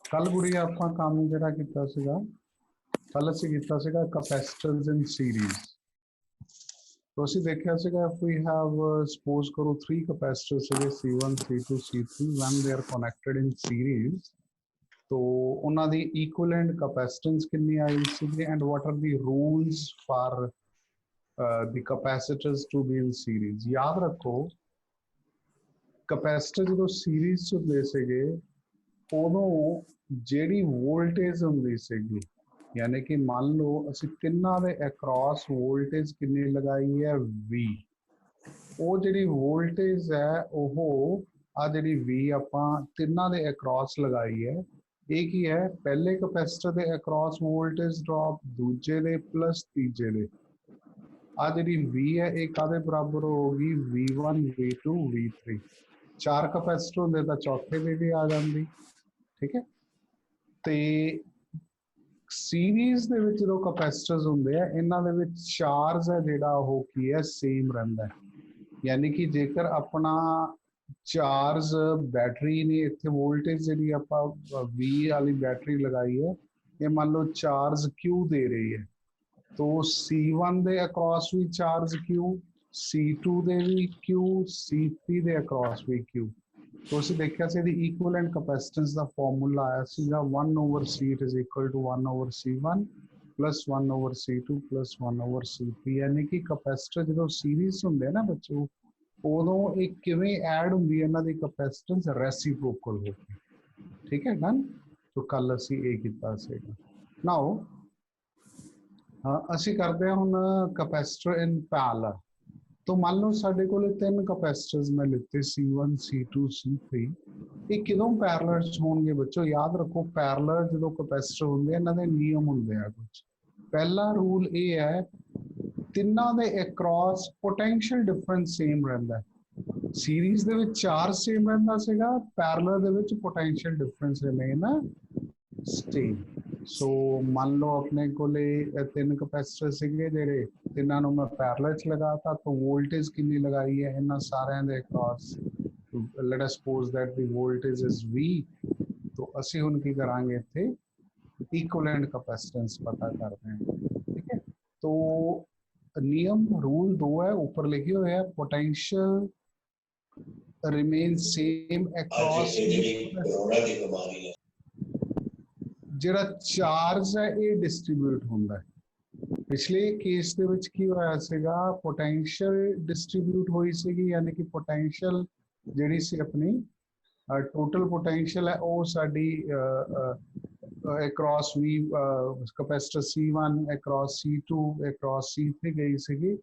कल गुड़ी ਆਪਾਂ ਕੰਮ ਜਿਹੜਾ ਕੀਤਾ ਸੀਗਾ ਕੱਲ ਅਸੀਂ ਕੀਤਾ ਸੀਗਾ ਕਪੈਸਿਟਰਸ ਇਨ ਸੀਰੀਜ਼ तो ਅਸੀਂ ਦੇਖਿਆ ਸੀਗਾ if we have suppose ਕਰੋ 3 capacitors ਸੀਗੇ C1 C2 C3 when they are connected in series तो ਉਹਨਾਂ ਦੀ equivalent capacitance ਕਿੰਨੀ ਆਈ ਸੀਗੀ and what are the rules for the capacitors to be in series याद रखो कैपेसिटर जो सीरीज च ਹੁੰਦੇ ਸੀਗੇ ਉਦੋਂ ਜਿਹੜੀ ਵੋਲਟੇਜ ਹੁੰਦੀ ਸੀਗੀ यानी कि मान लो ਅਸੀਂ ਤਿੰਨਾਂ ਦੇ ਅਕ੍ਰੋਸ ਵੋਲਟੇਜ ਕਿੰਨੀ ਲਗਾਈ ਹੈ V ਉਹ ਜਿਹੜੀ ਵੋਲਟੇਜ ਹੈ ਉਹ ਆ ਜਿਹੜੀ V ਆਪਾਂ ਤਿੰਨਾਂ ਦੇ ਅਕ੍ਰੋਸ ਲਗਾਈ ਹੈ ਇਹ ਕੀ ਹੈ ਪਹਿਲੇ ਕੈਪੈਸਿਟਰ ਦੇ ਅਕ੍ਰੋਸ ਵੋਲਟੇਜ ਡ੍ਰੌਪ ਦੂਜੇ ਦੇ ਪਲੱਸ ਤੀਜੇ ਦੇ ਆ ਜਿਹੜੀ V ਹੈ ਇਹ ਕਾਦੇ ਬਰਾਬਰ ਹੋਗੀ V1 V2 V3 ਚਾਰ ਕੈਪੈਸਿਟਰ ਹੁੰਦੇ ਤਾਂ ਚੌਥੇ ਦੇ ਵੀ ਆ ਜਾਂਦੀ ਠੀਕ ਹੈ ਤੇ सीरीज ਦੇ ਵਿੱਚ ਜਦੋਂ ਕੈਪੈਸਿਟਰਸ ਹੁੰਦੇ ਆ ਇਹਨਾਂ ਦੇ ਵਿੱਚ ਚਾਰਜ ਹੈ ਜਿਹੜਾ ਉਹ ਕੀ ਹੈ ਸੇਮ ਰਹਿੰਦਾ ਯਾਨੀ ਕਿ ਜੇਕਰ ਆਪਣਾ ਚਾਰਜ ਬੈਟਰੀ ਨੇ ਇੱਥੇ ਵੋਲਟੇਜ ਜਿਹੜੀ ਆਪਾਂ 20 ਵਾਲੀ ਬੈਟਰੀ ਲਗਾਈ ਹੈ ਇਹ ਮੰਨ ਲਓ ਚਾਰਜ Q ਦੇ ਰਹੀ ਹੈ तो C1 ਦੇ ਅਕ੍ਰੋਸ ਵੀ ਚਾਰਜ Q C2 ਦੇ ਵੀ Q C3 ਦੇ ਅਕ੍ਰੋਸ ਵੀ Q तो ਅਸੀਂ ਦੇਖਿਆ ਸੀ ਇਹਦੀ ਇਕੁਇਵਲੈਂਟ ਕੈਪੈਸਿਟੈਂਸ ਦਾ ਫਾਰਮੂਲਾ ਆਇਆ ਸੀਗਾ 1/C is equal to 1/C1 plus 1/C2 plus 1/C3 यानी कि ਕੈਪੈਸਿਟਰ ਜਦੋਂ ਸੀਰੀਜ਼ ਹੁੰਦੇ ਨਾ ਬੱਚੋ ਉਦੋਂ ਇਹ ਕਿਵੇਂ ਐਡ ਹੁੰਦੀ ਹੈ ਇਹਨਾਂ ਦੀ ਕੈਪੈਸਿਟੈਂਸ ਰੈਸੀਪ੍ਰੋਕਲ ਹੋ ਕੇ ਠੀਕ ਹੈ ਨਾ तो ਕੱਲ ਅਸੀਂ ਇਹ ਕੀਤਾ ਸੀਗਾ ਨਾਓ ਅਸੀਂ ਕਰਦੇ ਹਾਂ ਹੁਣ ਕੈਪੈਸਿਟਰ ਇਨ ਪੈਰਲਲ तो मान लो साढ़े को तीन कैपेसिटर्स में लेते C1 C2 C3 ये किदों पैरेलल होंगे बच्चों याद रखो पैरेलल जो कैपेसिटर होंगे इन्हां दे नियम होंगे आ कुछ पहला रूल ये है तिन्ना दे अक्रॉस पोटेंशियल डिफरेंस सेम रहता है सीरीज दे विच चार्ज सेम रहता सीगा पैरेलल दे विच potential difference remain same so मान लो अपने को तीन कैपेसिटर सीगे जेडे तिन्हां नूं मैं पैरेलल च लगाता तो वोल्टेज कितनी लगाई है इन्हां सारियां दे across let us suppose that the voltage is V तो ਅਸੀਂ ਹੁਣ ਕੀ ਕਰਾਂਗੇ ਇੱਥੇ इक्विवेलेंट कैपेसिटेंस पता करते हैं ठीक है तो नियम रूल 2 है ऊपर लिखे हुए है पोटेंशियल रिमेन सेम अक्रॉस ਜਿਹੜਾ ਚਾਰਜ ਹੈ ਇਹ ਡਿਸਟ੍ਰੀਬਿਊਟ ਹੁੰਦਾ ਹੈ ਪਿਛਲੇ ਕੇਸ ਦੇ ਵਿੱਚ ਕੀ ਹੋਇਆ ਸੀਗਾ ਪੋਟੈਂਸ਼ੀਅਲ ਡਿਸਟ੍ਰੀਬਿਊਟ ਹੋਈ ਸੀਗੀ ਯਾਨੀ ਕਿ ਪੋਟੈਂਸ਼ੀਅਲ ਜਿਹੜੀ ਸੀ ਆਪਣੀ ਟੋਟਲ ਪੋਟੈਂਸ਼ੀਅਲ ਹੈ ਉਹ ਸਾਡੀ ਅਕ੍ਰੋਸ ਵੀ ਕੈਪੈਸਿਟਰ C1 across C2 across C3 ਗਈ ਸੀਗੀ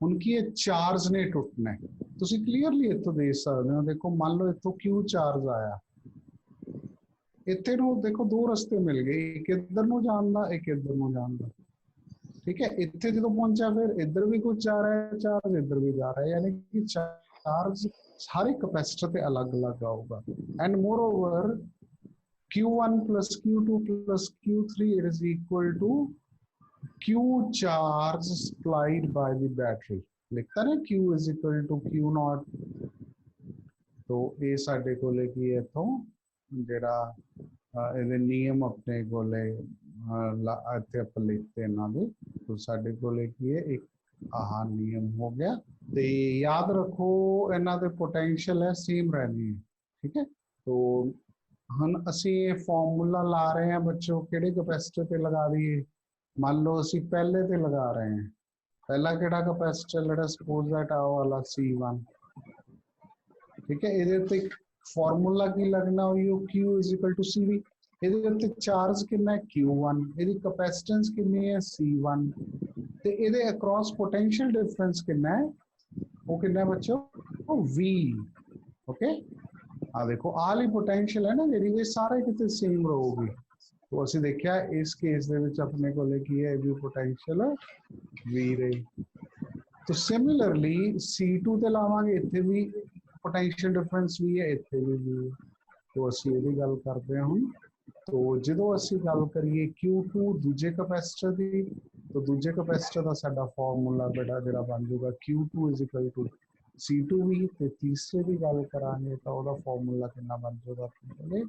ਹੁਣ ਕੀ ਇਹ ਚਾਰਜ ਨੇ ਟੁੱਟਣਾ ਤੁਸੀਂ ਕਲੀਅਰਲੀ ਇੱਥੋਂ ਦੇਖ ਸਕਦੇ ਹੋ ਦੇਖੋ ਮੰਨ ਲਓ ਇੱਥੋਂ Q ਚਾਰਜ ਆਇਆ ਇੱਥੇ ਨੂੰ ਦੇਖੋ ਦੋ ਰਸਤੇ ਮਿਲ ਗਏ ਇੱਕ ਇੱਧਰ ਨੂੰ ਜਾਣ ਦਾ ਇੱਕ ਇੱਧਰ ਨੂੰ ਜਾਣ ਦਾ ਠੀਕ ਹੈ ਇੱਥੇ ਜਦੋਂ ਪਹੁੰਚਿਆ ਫਿਰ ਇੱਧਰ ਵੀ ਕੁਝ ਜਾ ਰਿਹਾ ਹੈ ਚਾਰਜ ਇੱਧਰ ਵੀ ਜਾ ਰਿਹਾ ਹੈ ਯਾਨੀ ਕਿ ਚਾਰਜ ਸਾਰੇ ਕੈਪੈਸਿਟਰ ਤੇ ਅਲੱਗ-ਅਲੱਗ ਆਊਗਾ and more over Q1 plus Q2 plus Q3 it is equal to Q charge supplied by the battery ਲਿਖਤਾ ਨਾ Q is equal to Q naught तो ਇਹ ਸਾਡੇ ਕੋਲੇ ਕੀ ਹੈ ਇੱਥੋਂ ਜਿਹੜਾ ਇਹਦੇ ਨਿਯਮ ਆਪਣੇ ਕੋਲੇ ਇੱਥੇ ਆਪਾਂ ਲਿਖਤੇ ਇਹਨਾਂ ਦੇ तो ਸਾਡੇ ਕੋਲੇ ਕੀ ਹੈ ਇੱਕ ਆਹ ਨਿਯਮ ਹੋ ਗਿਆ ਤੇ ਯਾਦ ਰੱਖੋ ਇਹਨਾਂ ਦੇ ਪੋਟੈਂਸ਼ੀਅਲ ਹੈ ਸੇਮ ਰਹਿਣੀ ਹੈ ਠੀਕ ਹੈ तो ਹੁਣ ਅਸੀਂ ਇਹ ਫਾਰਮੂਲਾ ਲਾ ਰਹੇ ਹਾਂ ਬੱਚੋ ਕਿਹੜੇ ਕੈਪੈਸਿਟਰ ਤੇ ਲਗਾ ਦਈਏ ਮੰਨ ਲਓ ਅਸੀਂ ਪਹਿਲੇ ਤੇ ਲਗਾ ਰਹੇ ਹਾਂ ਪਹਿਲਾ ਕਿਹੜਾ ਕੈਪੈਸਿਟਰ ਲੈਟ ਅਸ ਸਪੋਜ਼ ਦੈਟ ਆ ਵਾਲਾ C1 ਠੀਕ ਹੈ ਇਹਦੇ ਉੱਤੇ ਫਾਰਮੂਲਾ ਕੀ ਲੱਗਣਾ ਹੋਈ Q is equal to CV ਇਹਦੇ ਉੱਤੇ ਚਾਰਜ ਕਿੰਨਾ ਹੈ Q1 ਇਹਦੀ ਕੈਪੈਸਿਟੈਂਸ ਕਿੰਨੀ ਹੈ C1 ਤੇ ਇਹਦੇ ਅਕ੍ਰੋਸ ਪੋਟੈਂਸ਼ੀਅਲ ਡਿਫਰੈਂਸ ਕਿੰਨਾ ਹੈ ਉਹ ਕਿੰਨਾ ਹੈ ਬੱਚੋ ਉਹ V ਓਕੇ ਆ ਦੇਖੋ ਆਹ ਵਾਲੀ ਪੋਟੈਂਸ਼ੀਅਲ ਹੈ ਨਾ ਜਿਹੜੀ ਇਹ ਸਾਰੇ ਕਿਤੇ ਸੇਮ ਰਹੂਗੀ तो ਅਸੀਂ ਦੇਖਿਆ ਇਸ ਕੇਸ ਦੇ ਵਿੱਚ ਆਪਣੇ ਕੋਲੇ ਕੀ ਹੈ ਵੀ ਪੋਟੈਂਸ਼ੀਅਲ V ਰਹੀ तो सिमिलरली C2 ਤੇ ਲਾਵਾਂਗੇ ਇੱਥੇ ਵੀ पोटेंशियल डिफरेंस भी है इत्थे भी तो ਅਸੀਂ ਇਹਦੀ ਗੱਲ ਕਰਦੇ ਹਾਂ ਹੁਣ तो ਜਦੋਂ ਅਸੀਂ ਗੱਲ ਕਰੀਏ Q2 ਦੂਜੇ ਕੈਪੈਸਿਟਰ ਦੀ तो ਦੂਜੇ ਕੈਪੈਸਿਟਰ ਦਾ ਸਾਡਾ ਫਾਰਮੂਲਾ ਬੜਾ ਜਿਹੜਾ ਬਣ ਜਾਊਗਾ Q2 C2 ਵੀ ਤੇ ਤੀਸਰੇ ਦੀ ਗੱਲ ਕਰਾਂਗੇ ਤਾਂ ਉਹਦਾ ਫਾਰਮੂਲਾ ਕਿੰਨਾ ਬਣ ਜਾਊਗਾ ਆਪਣੇ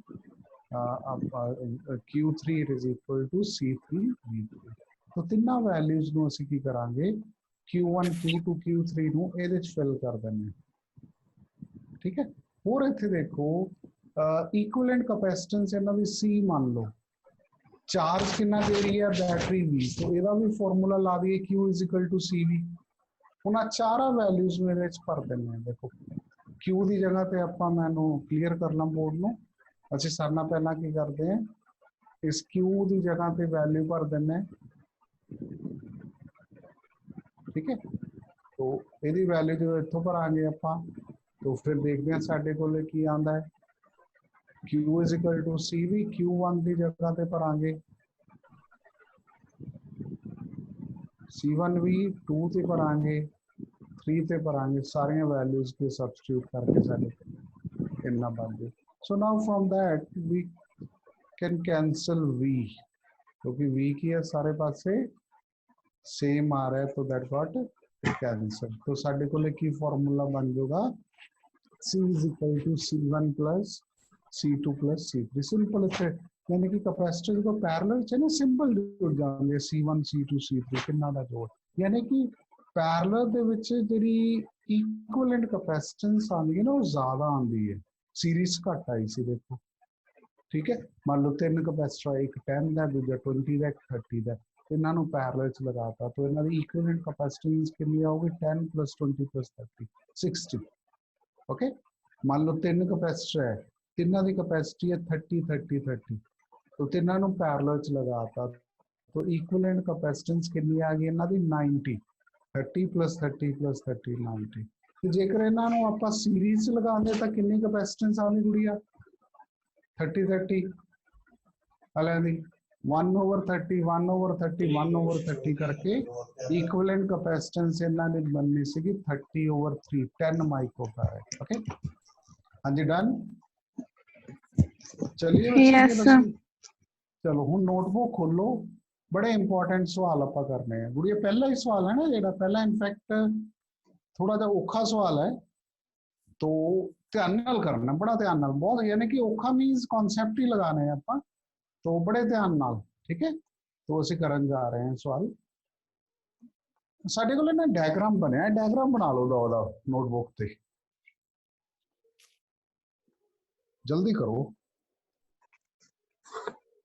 Q3 it is equal to C3 V3। तो ਤਿੰਨਾਂ ਵੈਲਿਊਜ਼ ਨੂੰ ਅਸੀਂ ਕੀ ਕਰਾਂਗੇ, Q1 Q2 Q3 ਨੂੰ ਇਹਦੇ ਚ ਫਿਲ ਕਰ ਦਿੰਦੇ ਹਾਂ। ਠੀਕ ਹੈ, ਹੋਰ ਇੱਥੇ ਦੇਖੋ ਇਕੁਇਵਲੈਂਟ ਕਪੈਸਿਟੈਂਸ ਇਹਨਾਂ ਦੀ C ਮੰਨ ਲਓ, ਚਾਰਜ ਕਿੰਨਾ ਦੇ ਰਹੀ ਹੈ ਬੈਟਰੀ V, तो ਇਹਦਾ ਵੀ ਫਾਰਮੂਲਾ ਲਾ ਦਈਏ Q is equal to CV। ਹੁਣ ਆ ਚਾਰਾਂ ਵੈਲਿਊਜ਼ ਨੂੰ ਇਹਦੇ ਚ ਭਰ ਦਿੰਦੇ ਹਾਂ। ਦੇਖੋ Q ਦੀ ਜਗ੍ਹਾ ਤੇ ਆਪਾਂ ਮੈਨੂੰ ਕਲੀਅਰ ਕਰ ਲਾਂ ਬੋਰਡ ਨੂੰ। ਅਸੀਂ ਸਾਰਿਆਂ ਨਾਲ ਪਹਿਲਾਂ ਕੀ ਕਰਦੇ ਹਾਂ, ਇਸ Q ਦੀ ਜਗ੍ਹਾ ਤੇ ਵੈਲਿਊ ਭਰ ਦਿੰਦੇ ਹਾਂ। ਠੀਕ ਹੈ, तो ਇਹਦੀ ਵੈਲਿਊ ਜਦੋਂ ਇੱਥੋਂ ਭਰਾਂਗੇ ਆਪਾਂ, तो फिर देखते हैं ਸਾਡੇ ਕੋਲ ਕੀ ਆਉਂਦਾ ਹੈ। Q is equal to CV, Q1 ਦੀ ਜਗ੍ਹਾ ਤੇ ਭਰਾਂਗੇ C1 ਵੀ, 2 ਤੇ ਭਰਾਂਗੇ 3 ਤੇ ਭਰਾਂਗੇ, ਸਾਰੀਆਂ ਵੈਲਿਊਜ਼ ਕੇ ਸਬਸਟੀਟਿਊਟ ਕਰਕੇ ਸਾਡੇ ਇੰਨਾ ਬਣ ਜਾਏ। So now from that we can cancel V, क्योंकि V की है सारे पासे सेम आ रहा है, तो दैट गॉट कैंसिल। तो साडे कोले की फॉर्मूला बन जाएगा C is equal to C1 plus C2 plus C3। Simple इतने यानी कि कैपेसिटर को पैरेलल च ना सिंपल जुड़ जाएंगे C1 C2 C3 किन्ना दा जोड़, यानी कि पैरेलल दे विच जिहड़ी इक्विवेलेंट कैपेसिटेंस आंदी है ना वो ज्यादा आंदी है, सीरीज घट आई सी। देखो ठीक है, मान लो 3 कैपेसिटर, एक 10 का दूजा 20 का, एक 30 का, इन्हां नूं पैरेलल च लगाता, तो इन्हां दी इक्विवेलेंट कैपेसिटेंस कितनी आओगी 10 + 20 + 30 60। ओके, मान लो 3 कैपेसिटर है, तिना की कैपेसिटी है 30 30 30, तो तिना नूं पैरेलल च लगाता, तो इक्विवेलेंट कैपेसिटेंस कितनी आ गई इन्हां दी 90। 30 + 30 + 30 90। तो जेकर इन्हां नूं आपां सीरीज च लगांदे तां कितनी कैपेसिटेंस आउंदी गुड़िया 30 30 वाले दी 1/30 1/30 1/30 करके इक्विवेलेंट कैपेसिटेंस इन्हां दी बननी सीगी 30/3 10 माइक्रोफैरड। ओके हाँ जी, डन। चलिए बच्चे चलो हुण नोटबुक खोलो, बड़े इंपॉर्टेंट सवाल आपां करने हैं। गुड़िया पहला ही सवाल है ना जेड़ा, पहला इनफैक्ट थोड़ा जा औखा सवाल है, तो ध्यान नाल करना, बड़ा ध्यान नाल, बहुत यानी कि औखा मीन्स कॉन्सैप्ट ही लगाने हैं आपां, तो बड़े ध्यान नाल। ठीक है, तो असीं करन जा रहे हैं सवाल। साडे कोल ना डायग्राम बनिया, डायग्राम बना लो दा नोटबुक ते, जल्दी करो।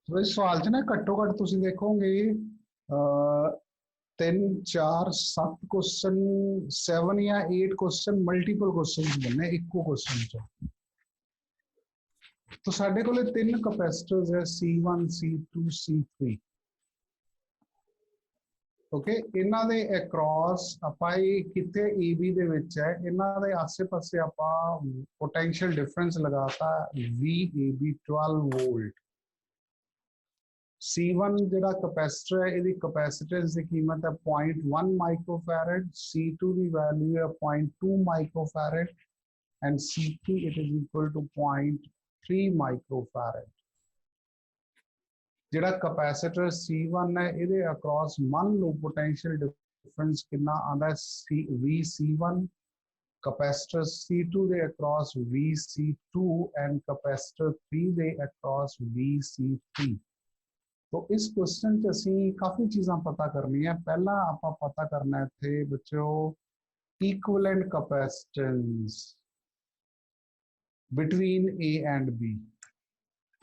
तो इस सवाल च ना घट्टो घट्ट तुसीं देखोगे 3 4 7 क्वेश्चन 7 या 8 क्वेश्चन मल्टीपल क्वेश्चन बनने इको क्वेश्चन च। तो साडे कोले 3 कैपेसिटर्स है C1 C2 C3। ओके, इन्हां दे अक्रॉस आपां किथे AB दे विच है, इन्हां दे आसे पासे आपां पोटेंशियल डिफरेंस लगाता VAB 12 वोल्ट। C1 जिहड़ा कैपेसिटर है, इहदी कैपेसिटेंस की कीमत है 0.1 माइक्रोफैरड, C2 की वैल्यू है 0.2 microfarad and C3 it is equal to 0.3 microfarad. जिहड़ा कैपेसिटर C1 है, इहदे अक्रॉस मान लो पोटेंशियल डिफरेंस कितना आंदा है VC1, capacitor C2 they across VC2 and capacitor 3 they across VC3। तो इस क्वेश्चन च असीं काफ़ी चीज़ां पता करनी है। पहला आपां पता करना है थे बच्चों equivalent capacitance between A and B,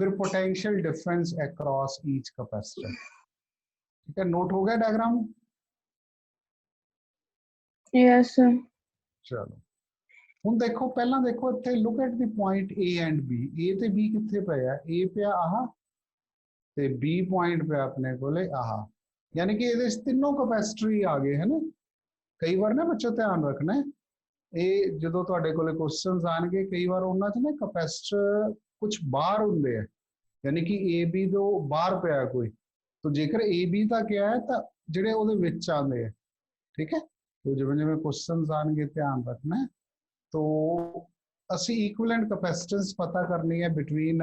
फिर potential difference across each capacitor. ठीक है, नोट हो गया डायग्राम? Yes sir. चलो हुण देखो, पहला देखो इत्थे look at the point A and B। A ते B कित्थे पिया? A पिया आह ते B पॉइंट पे अपने कोले आह, यानी कि ये तीनों कैपेसिटर ही आ गए है ना। कई बार ना बच्चों ध्यान रखना है, ये जो तुहाडे कोले क्वेश्चंस आएंगे कई बार उन्हां च ना कैपेसिटर कुछ बाहर हुंदे है, यानी कि ए बी तो बाहर पिया कोई, तो जेकर ए बी तक गया है तो जिहड़े उहदे विच आंदे है। ठीक है, तो जिवें जिवें क्वेश्चंस आएंगे ध्यान रखना है। तो असी इक्विवेलेंट कैपेसिटेंस पता करनी है बिटवीन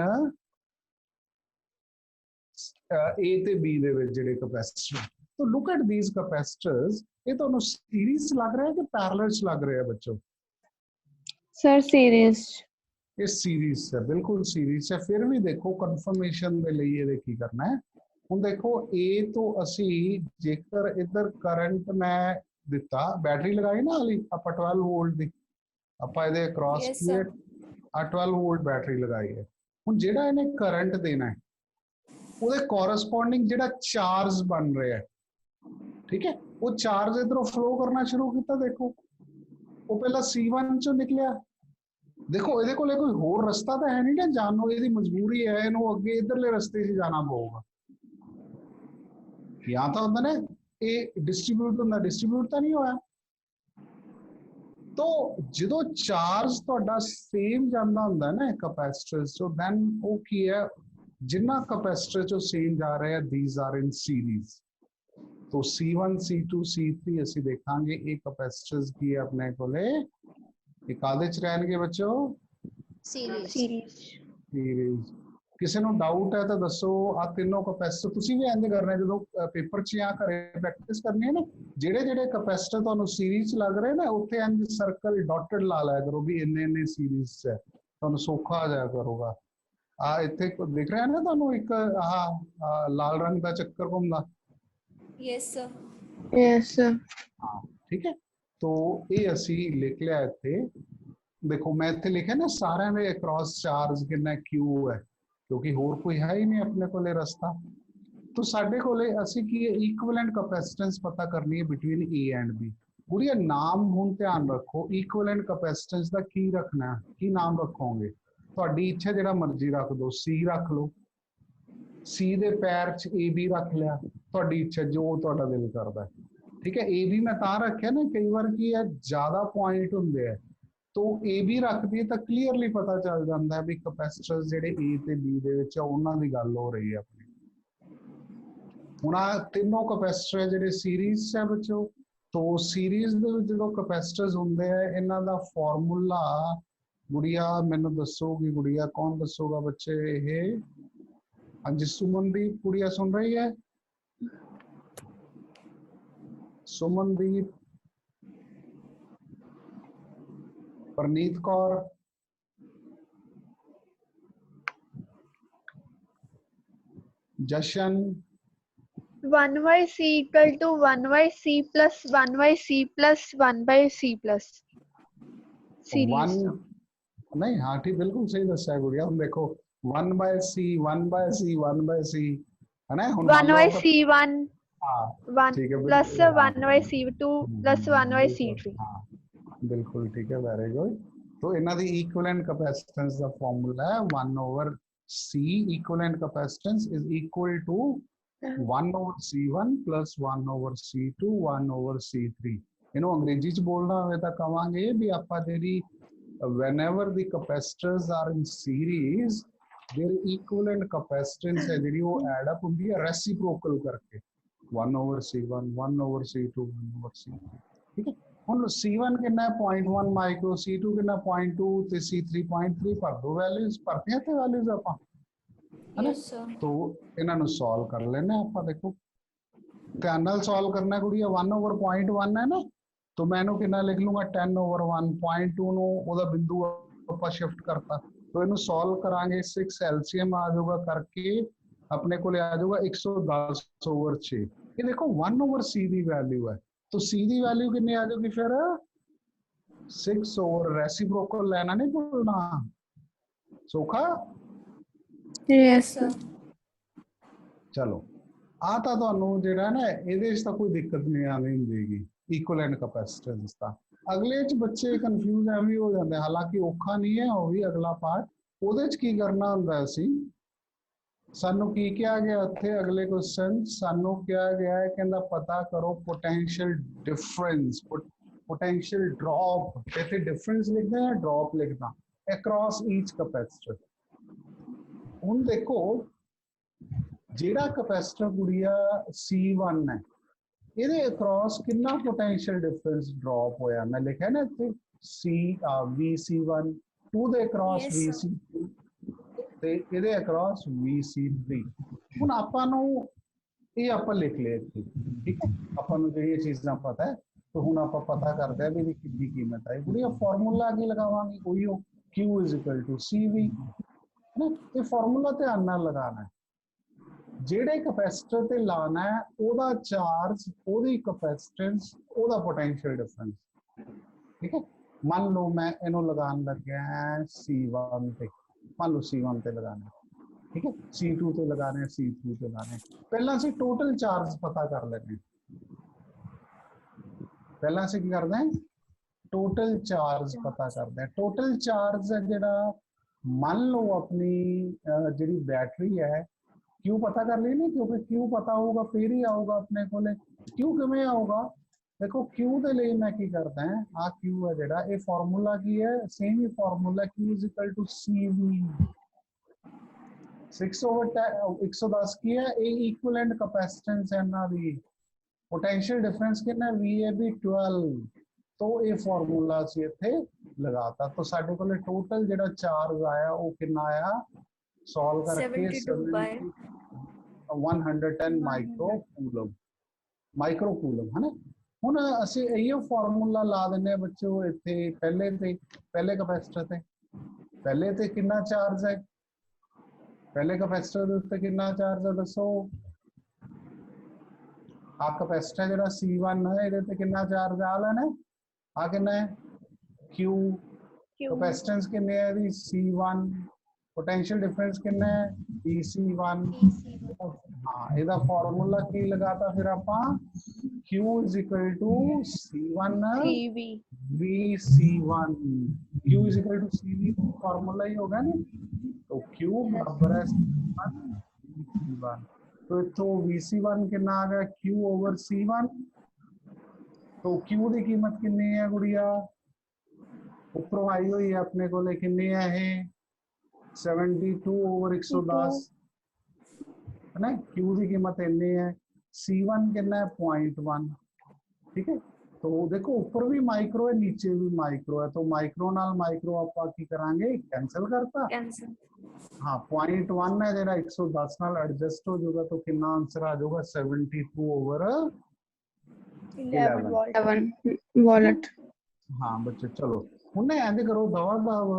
ए ते बी दे विच जिहड़े कैपेसिटर। तो लुक एट दीज कैपेसिटर्स, ये तुहानूं सीरीज लग रहा है कि पैरेलल लग रहा है बच्चों? Sir series. ਇਹ ਸੀਰੀਜ਼ ਹੈ, ਬਿਲਕੁਲ ਸੀਰੀਜ਼ ਹੈ। ਫਿਰ ਵੀ ਦੇਖੋ ਕਨਫਰਮੇਸ਼ਨ ਦੇ ਲਈ ਇਹਦੇ ਕੀ ਕਰਨਾ ਹੈ। ਹੁਣ ਦੇਖੋ A ਤੋਂ ਅਸੀਂ ਜੇਕਰ ਇੱਧਰ ਕਰੰਟ ਮੈਂ ਦਿੱਤਾ, ਬੈਟਰੀ ਲਗਾਈ ਨਾ ਵਾਲੀ ਆਪਾਂ 12 ਵੋਲਟ ਦੀ, ਆਪਾਂ ਇਹਦੇ ਅਕ੍ਰੋਸ Yes, ਕੀ ਹੈ sir. 12 ਵੋਲਟ ਬੈਟਰੀ ਲਗਾਈ ਹੈ। ਹੁਣ ਜਿਹੜਾ ਇਹਨੇ ਕਰੰਟ ਦੇਣਾ ਹੈ ਉਹਦੇ ਕੋਰਸਪੋਂਡਿੰਗ ਜਿਹੜਾ ਚਾਰਜ ਬਣ ਰਿਹਾ ਹੈ, ਠੀਕ ਹੈ, ਉਹ ਚਾਰਜ ਇਧਰੋਂ ਫਲੋ ਕਰਨਾ ਸ਼ੁਰੂ ਕੀਤਾ। ਦੇਖੋ ਉਹ ਪਹਿਲਾਂ C1 ਚੋਂ ਨਿਕਲਿਆ। ਦੇਖੋ ਇਹਦੇ ਕੋਲੇ ਕੋਈ ਹੋਰ ਰਸਤਾ ਤਾਂ ਹੈ ਨਹੀਂ ਨਾ ਜਾਣ ਨੂੰ, ਇਹਦੀ ਮਜਬੂਰੀ ਹੈ, ਇਹਨੂੰ ਅੱਗੇ ਇਧਰਲੇ ਰਸਤੇ 'ਚ ਜਾਣਾ ਪਊਗਾ। ਜਾਂ ਤਾਂ ਹੁੰਦਾ ਨੇ ਇਹ ਡਿਸਟ੍ਰੀਬਿਊਟ ਹੁੰਦਾ, ਡਿਸਟ੍ਰੀਬਿਊਟ ਤਾਂ ਨਹੀਂ ਹੋਇਆ। ਤੋ ਜਦੋਂ ਚਾਰਜ ਤੁਹਾਡਾ ਸੇਮ ਜਾਂਦਾ ਹੁੰਦਾ ਨਾ ਕਪੈਸਿਟਰ ਚੋਂ, ਦੈਨ ਉਹ ਕੀ ਹੈ, ਜਿੰਨਾ ਕਪੈਸਿਟਰ ਚੋਂ ਸੇਮ ਜਾ ਰਿਹਾ, these are in series। तो C1 C2 C3 ਅਸੀਂ ਦੇਖਾਂਗੇ ਇਹ ਕਪੈਸਿਟਰਸ ਕੀ ਹੈ ਆਪਣੇ ਕੋਲੇ, ਇਹ ਕਾਹਦੇ ਚ ਰਹਿਣਗੇ ਬੱਚੋ, ਸੀਰੀਜ਼। ਕਿਸੇ ਨੂੰ ਡਾਊਟ ਹੈ ਤਾਂ ਦੱਸੋ। ਆ ਤਿੰਨੋਂ ਕਪੈਸਿਟਰ ਤੁਸੀਂ ਵੀ ਇੰਜ ਕਰਨਾ ਜਦੋਂ ਪੇਪਰ 'ਚ ਜਾਂ ਘਰੇ ਪ੍ਰੈਕਟਿਸ ਕਰਨੀ ਹੈ ਨਾ, ਜਿਹੜੇ ਜਿਹੜੇ ਕਪੈਸਿਟਰ ਤੁਹਾਨੂੰ ਸੀਰੀਜ਼ 'ਚ ਲੱਗ ਰਹੇ ਨਾ ਉੱਥੇ ਇੰਜ ਸਰਕਲ ਡਾਟਡ ਲਾ ਲਿਆ ਕਰੋ ਵੀ ਇੰਨੇ ਇੰਨੇ ਸੀਰੀਜ਼ 'ਚ ਹੈ, ਤੁਹਾਨੂੰ ਸੌਖਾ ਆ ਜਾਇਆ ਕਰੂਗਾ। ਆ ਇੱਥੇ ਦਿਖ ਰਿਹਾ ਨਾ ਤੁਹਾਨੂੰ ਇੱਕ ਆਹ ਲਾਲ ਰੰਗ ਦਾ ਚੱਕਰ ਘੁੰਮਦਾ। Yes, sir. Yes, sir. हाँ ठीक है, तो ये असी लिख लिया इत्थे। देखो मैं इत्थे लिखा ना सारे में अक्रॉस चार्ज कितना क्यू है, क्योंकि होर कोई है ही नहीं अपने कोले रास्ता। तो साडे कोले असी की इक्विवेलेंट कैपेसिटेंस पता करनी है बिटवीन ए एंड बी। गुड़िया नाम हुण ध्यान रखो, इक्विवेलेंट कैपेसिटेंस दा की रखना है, की नाम रखोगे, तुहाडी इच्छा जिहड़ा मर्जी रख दो, सी रख लो, सी दे पैर च ए बी रख लिया, तुहाडी इच्छा जो तुहाडा दिल करदा है। ठीक है, ए बी मैं तां रखिया ना, कई बार की है ज्यादा पॉइंट हुंदे है तो ए बी रख दी तो क्लीयरली पता चल जाता है भी कैपेसिटर्स जिहड़े ए ते बी दे विच आ उन्हां दी गल हो रही है अपनी। हुण आ तीनों कैपेसिटर जिहड़े सीरीज च है बच्चों, तो सीरीज दे विच जो कैपेसिटर्स हुंदे है इन्हां दा फार्मूला गुड़िया मैनूं दसोगी, गुड़िया कौन दसोगा बच्चे ये? हाँ जी सुमनदीप, गुड़िया सुन रही है? सुमनदीप, परनीत कौर, जशन, 1 by C equal to 1 by C plus 1 by C plus 1 by C plus one series। नहीं, हाँ ठीक बिल्कुल सही दसा है गुड़िया। हम देखो 1 by C 1 by C 1 by C है ना, 1 by C1 हाँ 1 ठीक है plus बिल्कुल, 1 by C2 plus 1 by C3। हाँ बिल्कुल ठीक है, वेरी गुड। तो इन्हां दी इक्विवेलेंट कैपेसिटेंस दा फार्मूला है 1 over C, equivalent capacitance is equal to 1 over C1 plus 1 over C2 1 over C3। इन्हों अंग्रेजी च बोलना होवे तां कहांगे भी आपां जेहड़ी whenever the capacitors are in series their equivalent capacitance है जेहड़ी वो ऐड अप हुंदी है रेसिप्रोकल करके 1 over C1 1 over C2 1 over C3। ठीक है, ਹੁਣ C1 कितना है 0.1 माइक्रो, C2 कितना 0.2 ਤੇ C3 0.3 ਭਰ ਦੋ ਵੈਲਿਊਜ਼, ਭਰਤੀਆਂ ਤੇ ਵੈਲਿਊਜ਼ ਆਪਾਂ है ना। Yes, sir. तो ਇਹਨਾਂ ਨੂੰ ਸੋਲਵ ਕਰ ਲੈਣਾ ਆਪਾਂ। ਦੇਖੋ ਧਿਆਨ ਨਾਲ ਸੋਲਵ ਕਰਨਾ ਗੁੜੀਆ। 1 over 0.1 है ना, तो मैं ਇਹਨੂੰ ਕਿੰਨਾ ਲਿਖ ਲੂੰਗਾ 10 over 1, 0.2 ਨੂੰ ਉਹਦਾ ਬਿੰਦੂ ਆਪਾਂ ਸ਼ਿਫਟ ਕਰਤਾ, तो ਇਹਨੂੰ ਸੋਲਵ ਕਰਾਂਗੇ 6 LCM ਆ ਜਾਊਗਾ करके अपने को आ जाऊगा 110 over 6। ये देखो 1 over C की वैल्यू है, तो C की वैल्यू कितनी आ जाएगी फिर 6 over रेसिप्रोकल लेना नहीं भूलना। सौखा? Yes, sir। चलो आ ਤਾਂ ਤੁਹਾਨੂੰ ਜਿਹੜਾ ਨਾ ਇਹਦੇ ਵਿੱਚ ਤਾਂ ਕੋਈ ਦਿੱਕਤ ਨਹੀਂ ਆਣੀ ਹੁੰਦੀਗੀ ਇਕੁਇਵਲੈਂਟ ਕੈਪੈਸਿਟੈਂਸ ਦਾ। ਅਗਲੇ ਚ ਬੱਚੇ ਕਨਫਿਊਜ਼ ਐਵੇਂ ਹੋ ਜਾਂਦੇ, ਹਾਲਾਂਕਿ ਔਖਾ ਨਹੀਂ ਹੈ, ਉਹ ਵੀ ਅਗਲਾ ਪਾਰਟ। ਉਹਦੇ ਚ ਕੀ ਕਰਨਾ ਹੁੰਦਾ ਸੀ, ਸਾਨੂੰ ਕੀ ਕਿਹਾ ਗਿਆ ਉੱਥੇ ਅਗਲੇ ਕੁਐਸਚਨ, ਸਾਨੂੰ ਕਿਹਾ ਗਿਆ ਹੈ ਕਹਿੰਦਾ ਪਤਾ ਕਰੋ ਪੋਟੈਂਸ਼ੀਅਲ ਡਿਫਰੈਂਸ, ਪੋਟੈਂਸ਼ੀਅਲ ਡ੍ਰੌਪ, ਇੱਥੇ ਡਿਫਰੈਂਸ ਲਿਖਦਾ ਹੈ ਡ੍ਰੌਪ ਲਿਖਦਾ ਅਕ੍ਰੋਸ ਈਚ ਕੈਪੈਸਿਟਰ। ਹੁਣ ਦੇਖੋ ਜਿਹੜਾ ਕੈਪੈਸਿਟਰ ਗੁੜੀਆ C1 ਹੈ ਇਹਦੇ ਅਕ੍ਰੋਸ ਕਿੰਨਾ ਪੋਟੈਂਸ਼ੀਅਲ ਡਿਫਰੈਂਸ ਡ੍ਰੌਪ ਹੋਇਆ, ਮੈਂ ਲਿਖਿਆ ਨਾ ਇੱਥੇ VC1 2 ਦੇ ਅਕ੍ਰੋਸ Yes, sir. VC2 ਤੇ ਇਹਦੇ ਅਕ੍ਰੋਸ VC3। ਹੁਣ ਆਪਾਂ ਨੂੰ ਇਹ ਆਪਾਂ ਲਿਖ ਲਿਆ ਇੱਥੇ, ਠੀਕ ਹੈ, ਆਪਾਂ ਨੂੰ ਜਿਹੜੀਆਂ ਚੀਜ਼ਾਂ ਪਤਾ ਹੈ। तो ਹੁਣ ਆਪਾਂ ਪਤਾ ਕਰਦੇ ਆ ਵੀ ਇਹਦੀ ਕਿੰਨੀ ਕੀਮਤ ਹੈ। ਗੁੜੀਆ ਫਾਰਮੂਲਾ ਕੀ ਲਗਾਵਾਂਗੇ, ਉਹੀ Q is equal to CV है ना। ये फार्मूला ध्यान नाल लगाना है। ਜਿਹੜੇ ਕਪੈਸਿਟਰ ਤੇ ਲਾਣਾ ਹੈ ਉਹਦਾ ਚਾਰਜ, ਉਹਦੀ ਕਪੈਸਿਟੈਂਸ, ਉਹਦਾ ਪੋਟੈਂਸ਼ੀਅਲ ਡਿਫਰੈਂਸ। ਠੀਕ ਹੈ, ਮੰਨ ਲਓ ਮੈਂ ਇਹਨੂੰ ਲਗਾਉਣ ਲੱਗਿਆ C1 ਤੇ, ਮੰਨ ਲਓ C1 ਤੇ ਲਗਾਣਾ, ਠੀਕ ਹੈ, C2 ਤੇ ਲਗਾਣੇ, C3 ਤੇ ਲਾਣੇ। ਪਹਿਲਾਂ ਅਸੀਂ ਟੋਟਲ ਚਾਰਜ ਪਤਾ ਕਰ ਲੈਣੇ। ਪਹਿਲਾਂ ਅਸੀਂ ਕੀ ਕਰਦੇ ਹਾਂ, ਟੋਟਲ ਚਾਰਜ ਪਤਾ ਕਰਦੇ ਹਾਂ। ਟੋਟਲ ਚਾਰਜ ਹੈ ਜਿਹੜਾ, ਮੰਨ ਲਓ ਆਪਣੀ ਜਿਹੜੀ ਬੈਟਰੀ ਹੈ, क्यू पता कर ली नहीं, क्योंकि क्यू पता होगा फिर ही आऊगा अपने को। क्यू किमें आऊगा, देखो क्यू के लिए मैं की करता है, आ क्यू है जेड़ा, ये फार्मूला की है, सेम ही formula Q is equal to CV 6/110 की है। ये इक्विवेलेंट कैपेसिटेंस है ना दी, पोटेंशियल डिफरेंस कितना VAB 12, तो ये फार्मूला से इथे लगाता। तो साडे कोले टोटल जेड़ा चार्ज आया वो कितना आया, सॉल्व करके 110 माइक्रोकूलम, माइक्रोकूलम है ना। ਹੁਣ ਅਸੀਂ ਇਹੋ ਫਾਰਮੂਲਾ ਲਾ ਦਿੰਨੇ ਆ ਬੱਚੋ ਇੱਥੇ ਪਹਿਲੇ ਤੇ, ਪਹਿਲੇ ਕਪੈਸਿਟਰ ਤੇ, ਪਹਿਲੇ ਤੇ ਕਿੰਨਾ ਚਾਰਜ ਹੈ, ਪਹਿਲੇ ਕਪੈਸਿਟਰ ਦੇ ਉੱਤੇ ਕਿੰਨਾ ਚਾਰਜ ਹੈ ਦੱਸੋ। ਆ ਕਪੈਸਿਟਰ ਜਿਹੜਾ C1 ਹੈ ਇਹਦੇ ਤੇ ਕਿੰਨਾ ਚਾਰਜ ਆ ਲੈਣਾ, ਆ ਕਿੰਨਾ ਹੈ Q, ਕਪੈਸਿਟੈਂਸ ਕਿੰਨੇ ਹੈ ਇਹਦੀ C1, पोटेंशियल डिफरेंस कितना है PC1। हाँ, ਇਹਦਾ ਫਾਰਮੂਲਾ ਕੀ ਲਗਾਤਾ ਫਿਰ ਆਪਾਂ, Q is equal to C1 VC1, Q is equal to CV, formula ही होगा ना। तो Q बराबर है C1 VC1, तो इथों VC1 कितना आ गया Q ओवर C1। तो Q की कीमत कितनी है गुड़िया, ऊपर आई हुई है अपने को, कितनी है ये 72/110 है ना। Q की कीमत इतनी है, C1 कितना है 0.1। ठीक है, तो देखो ऊपर भी माइक्रो है नीचे भी माइक्रो है, तो माइक्रो नाल माइक्रो आपा की करांगे कैंसिल करता, हाँ 0.1 है जेड़ा 110 नाल एडजस्ट हो जाएगा, तो कितना आंसर आ जाएगा 72/11 वोल्ट। हाँ बच्चे चलो हुणे ऐसे करो, दवा दव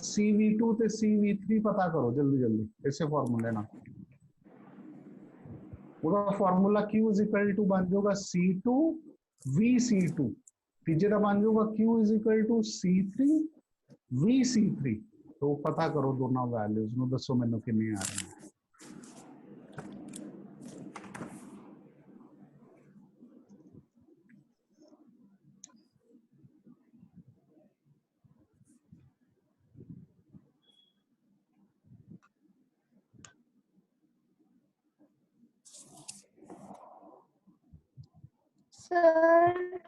CV2 ते CV3 पता करो जल्दी जल्दी इसे फॉर्मूले ना। ਉਹਦਾ formula Q is equal to बन जाएगा C2 VC2, तीजे का बन जाएगा Q is equal to C3 VC3। तो पता करो दोनों वैल्यूज नु, दसो मैनू कितनी आ रही है। Sir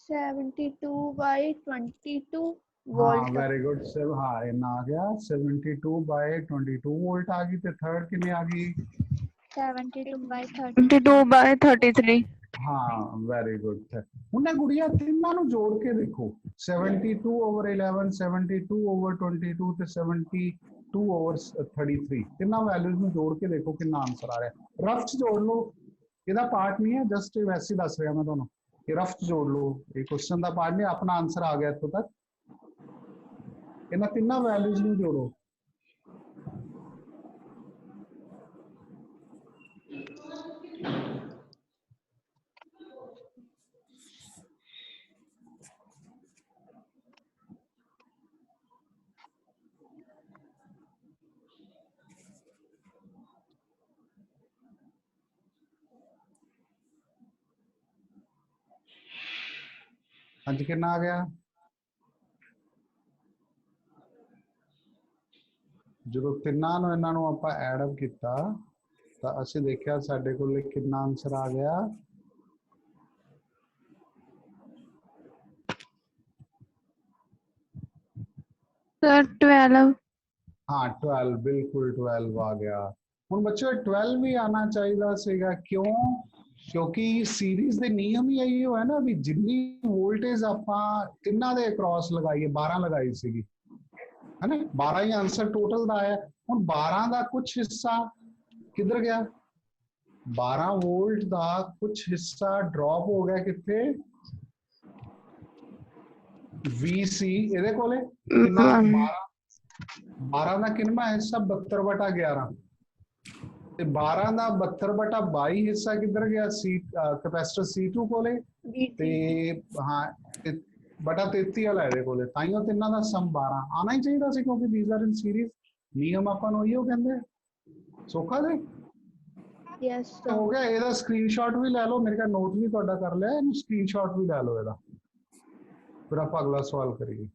72/22 volt. हाँ वेरी गुड, हाँ इतना आ गया 72/22 वोल्ट आ गई। ते थर्ड कितनी आ गई 72/33। हाँ वेरी गुड। उन्हें गुड़िया तीनों नु जोड़ के देखो, 72/11, 72/22 ते 72/33, तीनों वैल्यूज नु जोड़ के देखो कितना आंसर आ रहा है। रफ जोड़ लो, ਇਹਦਾ ਪਾर्ट नहीं है, जस्ट वैसे ही दस रहा मैं ਤੁਹਾਨੂੰ कि रफ जोड़ लो, ये क्वेश्चन का पार्ट नहीं, अपना आंसर आ गया इत्थों तक। इन्हां तीनों वैल्यूज ਨੂੰ जोड़ो। हाँ जी कितना आ गया, जो तिना इन्हों आप एडअप किया तो असं देखा साडे कोल कितना आंसर आ गया, सर 12। हाँ 12, बिल्कुल 12 आ गया। हुण बच्चों 12 भी आना चाहिए सीगा, क्यों, क्योंकि सीरीज के नियम ही यही है ना भी जिन्नी वोल्टेज आपां तिन्ना दे क्रॉस लगाई 12 लगाई सीगी है ना, 12 ही आंसर टोटल दा आया। हुण 12 का कुछ हिस्सा किधर गया, 12 वोल्ट का कुछ हिस्सा ड्रॉप हो गया कितने VC ਇਹਦੇ ਕੋਲੇ ਕਿੰਨਾ 1 12 ਦਾ ਕਿੰਨਾ ਹਿੱਸਾ 72/11 ਤੇ 12 ਦਾ 72/22 ਹਿੱਸਾ ਕਿੱਧਰ ਗਿਆ ਸੀ ਕੈਪੈਸਿਟਰ C2 ਕੋਲੇ ਤੇ ਹਾਂ ਬਟਾ 33 ਵਾਲਾ ਇਹਦੇ ਕੋਲੇ ਤਾਈਓ ਤਿੰਨਾਂ ਦਾ ਸਮ 12 ਆਣਾ ਹੀ ਚਾਹੀਦਾ ਸੀ ਕਿਉਂਕਿ these are in series ਨਿਯਮ ਆਪਾਂ ਨੂੰ ਇਹੋ ਕਹਿੰਦੇ ਸੌਖਾ ਜੀ Yes, sir. ਹੋ ਗਿਆ ਇਹਦਾ ਸਕਰੀਨਸ਼ਾਟ ਵੀ ਲੈ ਲਓ ਮੇਰੇ ਕੋਲ ਨੋਟ ਵੀ ਤੁਹਾਡਾ ਕਰ ਲਿਆ ਇਹਨੂੰ ਸਕਰੀਨਸ਼ਾਟ ਵੀ ਲੈ ਲਓ ਇਹਦਾ ਫਿਰ ਆਪਾਂ ਅਗਲਾ ਸਵਾਲ ਕਰੀਏ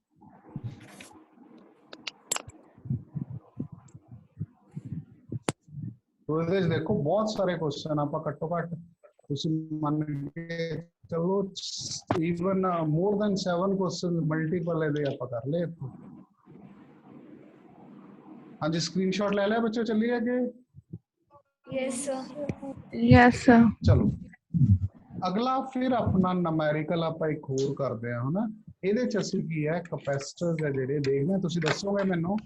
तो ਇਹਦੇ ਦੇਖੋ ਬਹੁਤ ਸਾਰੇ ਕੁਐਸਚਨ ਆਪਾਂ ਘੱਟੋ ਘੱਟ ਤੁਸੀਂ ਮੰਨ ਕੇ ਚਲੋ even more than 7 question multiple ਇਹਦੇ ਆਪਾਂ ਕਰ ਲਏ ਇੱਥੋਂ ਹਾਂਜੀ ਸਕਰੀਨਸ਼ਾਟ ਲੈ ਲਿਆ ਬੱਚੋ ਚੱਲੀਏ ਅੱਗੇ Yes, sir. yes sir ਚਲੋ ਅਗਲਾ ਫਿਰ ਆਪਣਾ ਨੁਮੈਰੀਕਲ ਆਪਾਂ ਇੱਕ ਹੋਰ ਕਰਦੇ ਹਾਂ ਹਨਾ ਇਹਦੇ ਚ ਅਸੀਂ ਕੀ ਹੈ ਕੈਪੈਸਿਟਰਸ ਹੈ ਜਿਹੜੇ ਦੇਖਦੇ ਤੁਸੀਂ ਦੱਸੋਗੇ ਮੈਨੂੰ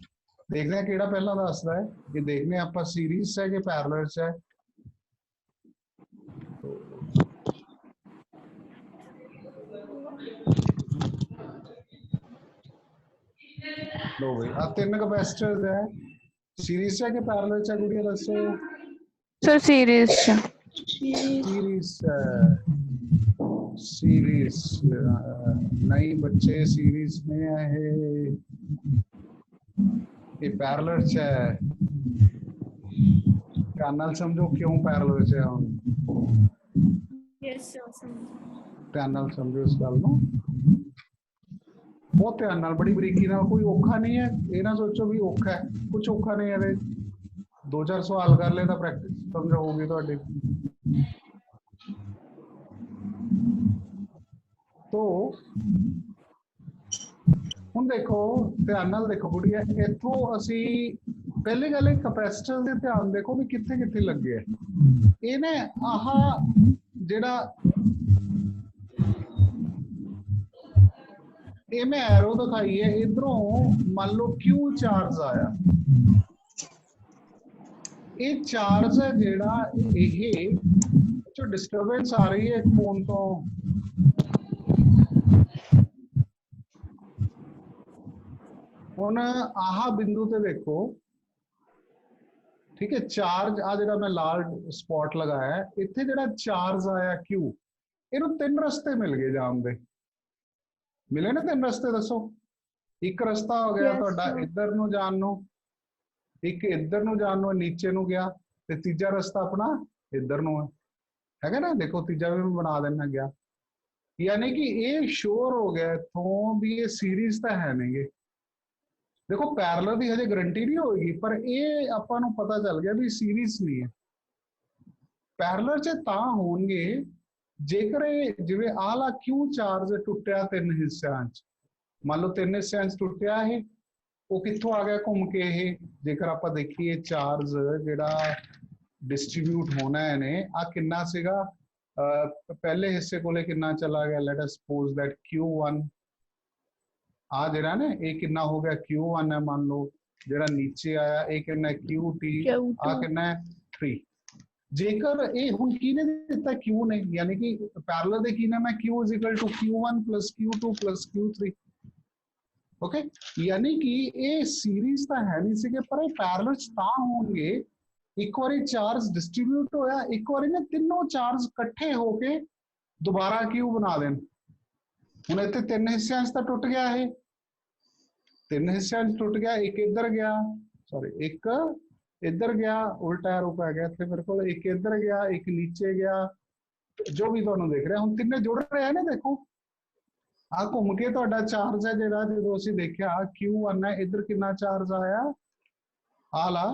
ਦੇਖਦੇ ਹਾਂ ਕਿਹੜਾ ਪਹਿਲਾਂ ਦੱਸਦਾ ਹੈ ਇਹ ਦੇਖਦੇ ਆਪਾਂ ਸੀਰੀਜ਼ ਹੈ ਕਿ ਪੈਰਲਲ ਚ ਹੈ ਲੋ ਬਈ ਆ ਤਿੰਨ ਕੈਪੈਸਿਟਰਸ ਹੈ ਸੀਰੀਜ਼ ਹੈ ਕਿ ਪੈਰਲਲ ਚ ਹੈ ਗੁੜੀਆ ਦੱਸੋ sir series ਚ सीरीज नहीं बच्चे सीरीज में है ये पैरेलल है ध्यान नाल समझो क्यों पैरेलल है हम Yes, sir. ध्यान नाल समझो इस गल नूं बहुत ध्यान नाल बड़ी बरीकी नाल कोई औखा नहीं है ये ना सोचो भी औखा है कुछ औखा नहीं है 2-4 सवाल कर ले तो प्रैक्टिस समझ होगी ਤੁਹਾਡੀ तो ਹੁਣ ਦੇਖੋ ਧਿਆਨ ਨਾਲ ਦੇਖੋ ਕੁੜੀਏ ਇੱਥੋਂ ਅਸੀਂ ਪਹਿਲੀ ਗੱਲ ਇਹ ਕੈਪੈਸਿਟਰ ਦੇ ਧਿਆਨ ਦੇਖੋ ਵੀ ਕਿੱਥੇ ਕਿੱਥੇ ਲੱਗੇ ਆ ਇਹਨੇ ਆਹ ਜਿਹੜਾ ਇਹ ਮੈਂ ਐਰੋ ਦਿਖਾਈ ਹੈ ਇਧਰੋਂ ਮੰਨ ਲਓ Q ਚਾਰਜ ਆਇਆ ਇਹ ਚਾਰਜ ਹੈ ਜਿਹੜਾ ਇਹ ਜੋ ਡਿਸਟਰਬੈਂਸ ਆ ਰਹੀ ਹੈ ਫੋਨ ਤੋਂ ਹੁਣ ਆਹ ਬਿੰਦੂ ਤੇ ਦੇਖੋ ਠੀਕ ਹੈ ਚਾਰਜ ਆ ਜਿਹੜਾ ਮੈਂ ਲਾਲ ਸਪੌਟ ਲਗਾਇਆ ਇੱਥੇ ਜਿਹੜਾ ਚਾਰਜ ਆਇਆ Q ਇਹਨੂੰ ਤਿੰਨ ਰਸਤੇ ਮਿਲ ਗਏ ਜਾਣ ਦੇ ਮਿਲੇ ਨਾ ਤਿੰਨ ਰਸਤੇ ਦੱਸੋ ਇੱਕ ਰਸਤਾ ਹੋ ਗਿਆ ਤੁਹਾਡਾ ਇੱਧਰ ਨੂੰ ਜਾਣ ਨੂੰ ਇੱਕ ਇੱਧਰ ਨੂੰ ਜਾਣ ਨੂੰ ਨੀਚੇ ਨੂੰ ਗਿਆ ਤੇ ਤੀਜਾ ਰਸਤਾ ਆਪਣਾ ਇੱਧਰ ਨੂੰ ਹੈ ਹੈਗਾ ਨਾ ਦੇਖੋ ਤੀਜਾ ਵੀ ਬਣਾ ਦੇਣਾ ਗਿਆ ਯਾਨੀ ਕਿ ਇਹ ਸ਼ੋਰ ਹੋ ਗਿਆ ਇਥੋਂ ਵੀ ਇਹ ਸੀਰੀਜ਼ ਤਾਂ ਹੈ ਨਹੀਂਗੇ ਦੇਖੋ ਪੈਰਲਲ ਦੀ ਹਜੇ ਗਾਰੰਟੀ ਨਹੀਂ ਹੋਏਗੀ ਪਰ ਇਹ ਆਪਾਂ ਨੂੰ ਪਤਾ ਚੱਲ ਗਿਆ ਵੀ ਸੀਰੀਜ਼ ਨਹੀਂ ਹੈ ਪੈਰਲਲ 'ਚ ਤਾਂ ਹੋਣਗੇ ਜੇਕਰ ਇਹ ਜਿਵੇਂ ਆਲਾ Q ਚਾਰਜ ਟੁੱਟਿਆ ਤਿੰਨ ਹਿੱਸਿਆਂ 'ਚ ਮੰਨ ਲਓ ਤਿੰਨ ਹਿੱਸਿਆਂ 'ਚ ਟੁੱਟਿਆ ਇਹ ਉਹ ਕਿੱਥੋਂ ਆ ਗਿਆ ਘੁੰਮ ਕੇ ਇਹ ਜੇਕਰ ਆਪਾਂ ਦੇਖੀਏ ਚਾਰਜ ਜਿਹੜਾ ਡਿਸਟ੍ਰੀਬਿਊਟ ਹੋਣਾ ਇਹਨੇ ਆ ਕਿੰਨਾ ਸੀਗਾ ਪਹਿਲੇ ਹਿੱਸੇ ਕੋਲੇ ਕਿੰਨਾ ਚਲਾ ਗਿਆ let us suppose that Q1 ਆ ਜਿਹੜਾ ਨਾ ਇਹ ਕਿੰਨਾ ਹੋ ਗਿਆ Q1 ਹੈ ਮੰਨ ਲਓ ਜਿਹੜਾ ਨੀਚੇ ਆਇਆ ਇਹ ਕਿੰਨਾ QT ਆ ਕਿੰਨਾ 3 ਜੇਕਰ ਇਹ ਹੁਣ ਕਿਹਨੇ ਦਿੱਤਾ Q ਨੇ ਯਾਨੀ ਕਿ ਪੈਰਲਲ ਦੇ ਕੀ ਨਾਮ ਹੈ Q Q1 Q2 Q3 okay ਯਾਨੀ ਕਿ ਇਹ ਸੀਰੀਜ਼ ਤਾਂ ਹੈ ਨਹੀਂ ਸੀਗੇ ਪਰ ਇਹ ਪੈਰਲਲ ਤਾਂ ਹੋਣਗੇ ਇੱਕ ਵਾਰੀ ਚਾਰਜ ਡਿਸਟ੍ਰੀਬਿਊਟ ਹੋਇਆ ਇੱਕ ਵਾਰੀ ਨਾ ਤਿੰਨੋਂ ਚਾਰਜ ਇਕੱਠੇ ਹੋ ਕੇ ਦੁਬਾਰਾ Q ਬਣਾ ਦੇਣ ਹੁਣ ਇੱਥੇ ਤਿੰਨ ਹਿੱਸਿਆਂ 'ਚ ਤਾਂ ਟੁੱਟ ਗਿਆ ਇਹ ਤਿੰਨ ਹਿੱਸਿਆਂ 'ਚ ਟੁੱਟ ਗਿਆ ਇੱਕ ਇੱਧਰ ਗਿਆ ਸੌਰੀ ਇੱਕ ਇੱਧਰ ਗਿਆ ਉਲਟਾ ਐਰੋ ਪੈ ਗਿਆ ਇੱਥੇ ਮੇਰੇ ਕੋਲ ਇੱਕ ਇੱਧਰ ਗਿਆ ਇੱਕ ਨੀਚੇ ਗਿਆ ਜੋ ਵੀ ਤੁਹਾਨੂੰ ਦਿਖ ਰਿਹਾ ਹੁਣ ਤਿੰਨੇ ਜੁੜ ਰਹੇ ਨੇ ਦੇਖੋ ਆ ਘੁੰਮ ਕੇ ਤੁਹਾਡਾ ਚਾਰਜ ਹੈ ਜਿਹੜਾ ਜਦੋਂ ਅਸੀਂ ਦੇਖਿਆ Q1 ਹੈ ਇੱਧਰ ਕਿੰਨਾ ਚਾਰਜ ਆਇਆ ਆ ਲਾ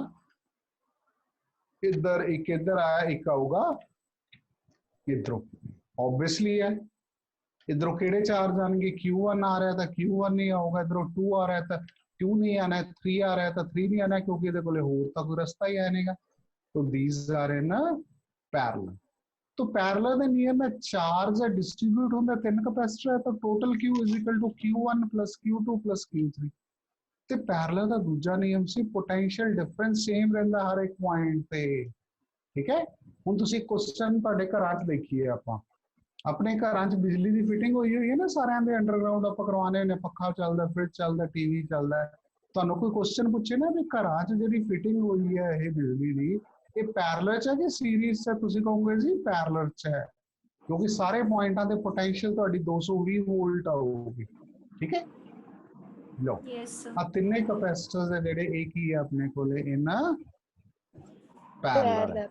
ਇੱਧਰ ਇੱਕ ਇੱਧਰ ਆਇਆ ਇੱਕ ਆਊਗਾ ਇੱਧਰੋਂ ਆਬਵੀਅਸਲੀ ਹੈ ਇੱਧਰੋਂ ਕਿਹੜੇ ਚਾਰਜ ਆਣਗੇ Q1 ਆ ਰਿਹਾ ਤਾਂ Q1 ਨਹੀਂ ਆਊਗਾ ਇੱਧਰੋਂ 2 ਆ ਰਿਹਾ ਤਾਂ 2 ਨਹੀਂ ਆਣਾ 3 ਆ ਰਿਹਾ ਤਾਂ 3 ਨਹੀਂ ਆਣਾ ਕਿਉਂਕਿ ਇਹਦੇ ਕੋਲੇ ਹੋਰ ਤਾਂ ਕੋਈ ਰਸਤਾ ਹੀ ਆਣੇਗਾ तो these are in a parallel तो पैरेलल ਦੇ ਨਿਯਮ में चार्ज डिस्ट्रीब्यूट ਹੁੰਦਾ ਤਿੰਨ ਕੈਪੈਸਿਟਰ ਹੈ ਤਾਂ total Q Q1 Q2 Q3 ਤੇ ਪੈरेलल ਦਾ ਦੂਜਾ ਨਿਯਮ ਸੀ ਪੋਟੈਂਸ਼ੀਅਲ ਡਿਫਰੈਂਸ ਸੇਮ ਰਹਿੰਦਾ ਹਰ ਇੱਕ ਪੁਆਇੰਟ ਤੇ ਠੀਕ ਹੈ ਹੁਣ ਤੁਸੀਂ ਕੁਐਸਚਨ ਤੁਹਾਡੇ ਘਰਾਂ 'ਚ ਦੇਖੀਏ ਆਪਾਂ ਆਪਣੇ ਘਰਾਂ 'ਚ ਬਿਜਲੀ ਦੀ ਫਿਟਿੰਗ ਹੋਈ ਹੈ ਨਾ ਸਾਰਿਆਂ ਦੇ ਅੰਡਰਗਰਾਉਂਡ ਆਪਾਂ ਕਰਵਾਉਂਦੇ ਨੇ ਪੱਖਾ ਚੱਲਦਾ ਫ੍ਰਿਜ ਚੱਲਦਾ ਟੀਵੀ ਚੱਲਦਾ ਤੁਹਾਨੂੰ ਕੋਈ ਕੁਐਸਚਨ ਪੁੱਛੇ ਨਾ ਵੀ ਘਰਾਂ 'ਚ ਜਿਹੜੀ ਫਿਟਿੰਗ ਹੋਈ ਹੈ ਇਹ ਬਿਜਲੀ ਦੀ ਇਹ ਪੈਰਲਲ 'ਚ ਹੈ ਕਿ ਸੀਰੀਜ਼ 'ਚ ਹੈ ਤੁਸੀਂ ਕਹੋਗੇ ਜੀ ਪੈਰਲਲ 'ਚ ਹੈ ਕਿਉਂਕਿ ਸਾਰੇ ਪੁਆਇੰਟਾਂ ਦੇ ਪੋਟੈਂਸ਼ੀਅਲ ਤੁਹਾਡੀ 220 ਵੋਲਟ ਆਊਗੀ ਠੀਕ ਹੈ ਲੋ ਆ ਤਿੰਨੇ ਕਪੈਸਿਟਰਸ ਦੇ ਜਿਹੜੇ ਇਹ ਕੀ ਹੈ ਆਪਣੇ ਕੋਲੇ ਇਹਨਾਂ ਪੈਰਲਲ